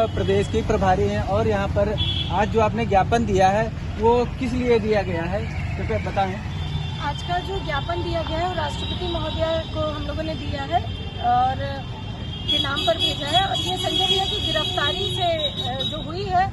प्रदेश की प्रभारी हैं और यहाँ पर आज जो आपने ज्ञापन दिया है वो किस लिए दिया गया है, कृपया बताएं। आज का जो ज्ञापन दिया गया है वो राष्ट्रपति महोदय को हम लोगों ने दिया है और के नाम पर भेजा है। और ये संजय भैया की गिरफ्तारी से जो हुई है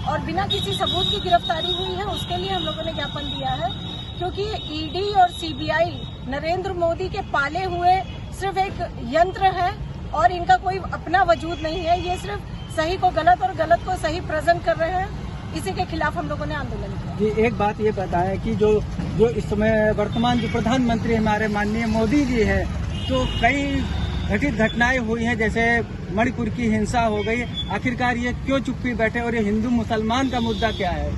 और बिना किसी सबूत की गिरफ्तारी हुई है, उसके लिए हम लोगों ने ज्ञापन दिया है। क्योंकि ईडी और सीबीआई नरेंद्र मोदी के पाले हुए सिर्फ एक यंत्र है और इनका कोई अपना वजूद नहीं है। ये सिर्फ सही को गलत और गलत को सही प्रेजेंट कर रहे हैं। इसी के खिलाफ हम लोगों ने आंदोलन किया। जी, एक बात ये बताएं कि जो इस समय वर्तमान जो प्रधानमंत्री हमारे माननीय मोदी जी है, तो कई घटित घटनाएं हुई हैं, जैसे मणिपुर की हिंसा हो गई। आखिरकार ये क्यों चुप्पी बैठे और ये हिंदू मुसलमान का मुद्दा क्या है?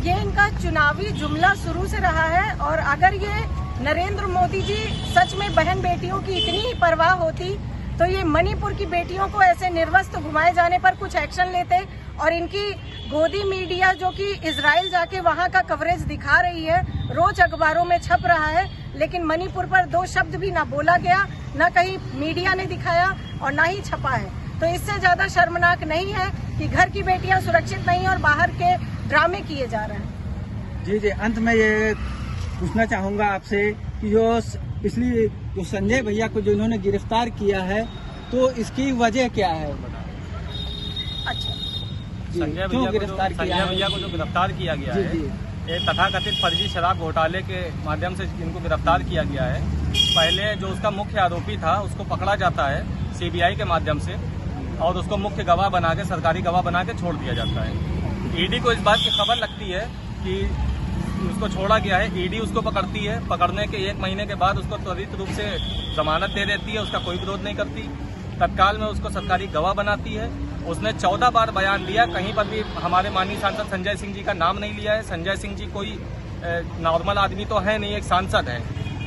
ये इनका चुनावी जुमला शुरू से रहा है और अगर ये नरेंद्र मोदी जी सच में बहन बेटियों की इतनी ही परवाह होती तो ये मणिपुर की बेटियों को ऐसे निर्वस्त्र घुमाए जाने पर कुछ एक्शन लेते। और इनकी गोदी मीडिया जो कि इजराइल जाके वहां का कवरेज दिखा रही है, रोज अखबारों में छप रहा है, लेकिन मणिपुर पर 2 शब्द भी ना बोला गया, ना कहीं मीडिया ने दिखाया और ना ही छपा है। तो इससे ज्यादा शर्मनाक नहीं है कि घर की बेटियां सुरक्षित नहीं और बाहर के ड्रामे किए जा रहे हैं। जी, अंत में ये पूछना चाहूंगा आपसे कि इसलिए जो संजय भैया को जो इन्होंने गिरफ्तार किया है, तो इसकी वजह क्या है? अच्छा, संजय भैया को जो गिरफ्तार किया गया है, ये तथाकथित फर्जी शराब घोटाले के माध्यम से इनको गिरफ्तार किया गया है। पहले जो उसका मुख्य आरोपी था उसको पकड़ा जाता है सीबीआई के माध्यम से और उसको मुख्य गवाह बना के, सरकारी गवाह बना के छोड़ दिया जाता है। ईडी को इस बात की खबर लगती है कि उसको छोड़ा गया है। ईडी उसको पकड़ती है, पकड़ने के 1 महीने के बाद उसको त्वरित रूप से जमानत दे देती है, उसका कोई विरोध नहीं करती। तत्काल में उसको सरकारी गवाह बनाती है। उसने 14 बार बयान दिया, कहीं पर भी हमारे माननीय सांसद संजय सिंह जी का नाम नहीं लिया है। संजय सिंह जी कोई नॉर्मल आदमी तो है नहीं, एक सांसद है।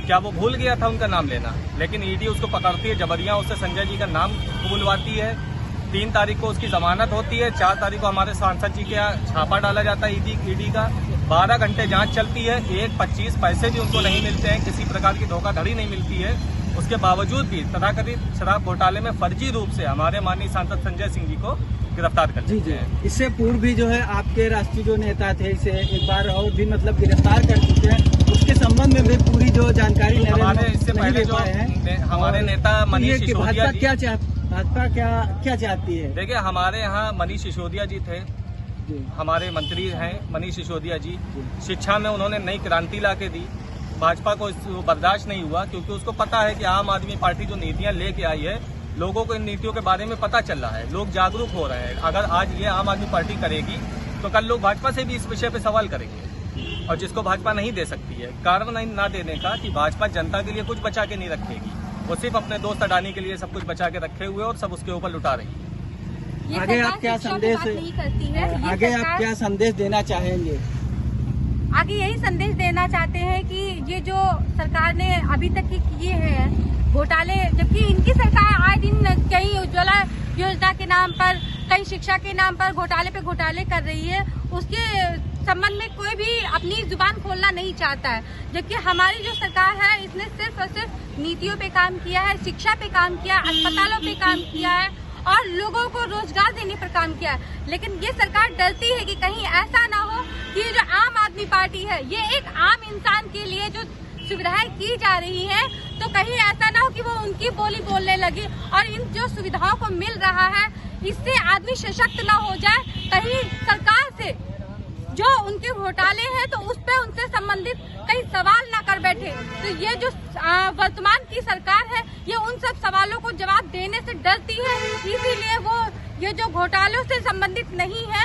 क्या वो भूल गया था उनका नाम लेना? लेकिन ईडी उसको पकड़ती है, जबरियां उससे संजय जी का नाम बुलवाती है। 3 तारीख को उसकी जमानत होती है, 4 तारीख को हमारे सांसद जी के यहाँ छापा डाला जाता है ईडी का। 12 घंटे जांच चलती है, 1.25 पैसे भी उनको नहीं मिलते हैं, किसी प्रकार की धोखाधड़ी नहीं मिलती है। उसके बावजूद भी तथाकथित शराब घोटाले में फर्जी रूप से हमारे माननीय सांसद संजय सिंह जी को गिरफ्तार कर दिया है। इससे पूर्व भी जो है आपके राष्ट्रीय जो नेता थे, इसे एक बार और भी मतलब गिरफ्तार कर चुके हैं। उसके संबंध में भी पूरी जो जानकारी हमारे इससे पहले जो हमारे नेता मनीष सिसोदिया जी, भाजपा क्या चाहती है? देखिए, हमारे यहाँ मनीष सिसोदिया जी थे, हमारे मंत्री हैं मनीष सिसोदिया जी। शिक्षा में उन्होंने नई क्रांति ला के दी। भाजपा को बर्दाश्त नहीं हुआ, क्योंकि उसको पता है कि आम आदमी पार्टी जो नीतियां लेके आई है, लोगों को इन नीतियों के बारे में पता चल रहा है, लोग जागरूक हो रहे हैं। अगर आज ये आम आदमी पार्टी करेगी तो कल लोग भाजपा से भी इस विषय पे सवाल करेंगे। और जिसको भाजपा नहीं दे सकती है, कारण नहीं ना देने का कि भाजपा जनता के लिए कुछ बचा के नहीं रखेगी, वो सिर्फ अपने दोस्त अडानी के लिए सब कुछ बचा के रखे हुए और सब उसके ऊपर लुटा रही है। आगे आप क्या संदेश देना चाहेंगे? आगे यही संदेश देना चाहते हैं कि ये जो सरकार ने अभी तक किए हैं घोटाले, जबकि इनकी सरकार आए दिन कई उज्ज्वला योजना के नाम पर, कई शिक्षा के नाम पर घोटाले कर रही है, उसके संबंध में कोई भी अपनी जुबान खोलना नहीं चाहता है। जबकि हमारी जो सरकार है, इसने सिर्फ और सिर्फ नीतियों पे काम किया है, शिक्षा पे काम किया, अस्पतालों पे काम किया है और लोगों को रोजगार देने पर काम किया है। लेकिन ये सरकार डरती है कि कहीं ऐसा ना हो कि जो आम आदमी पार्टी है, ये एक आम इंसान के लिए जो सुविधाएं की जा रही हैं, तो कहीं ऐसा ना हो कि वो उनकी बोली बोलने लगी और इन जो सुविधाओं को मिल रहा है इससे आदमी सशक्त ना हो जाए। कहीं सरकार से जो उनके घोटाले हैं तो उस पर उनसे संबंधित कई सवाल ना कर बैठे। तो ये जो वर्तमान की सरकार है, ये उन सब सवालों को जवाब देने से डरती है, इसीलिए वो ये जो घोटालों से संबंधित नहीं है,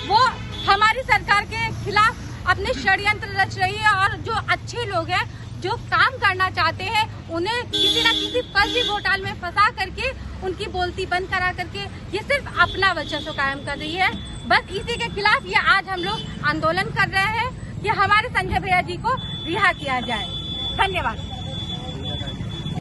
वो हमारी सरकार के खिलाफ अपने षड्यंत्र रच रही है। और जो अच्छे लोग हैं, जो काम करना चाहते हैं, उन्हें किसी न किसी फर्जी घोटाले में फंसा करके उनकी बोलती बंद करा करके ये सिर्फ अपना वर्चस्व कायम कर रही है। बस इसी के खिलाफ ये आज हम लोग आंदोलन कर रहे हैं कि हमारे संजय भैया जी को रिहा किया जाए। धन्यवाद।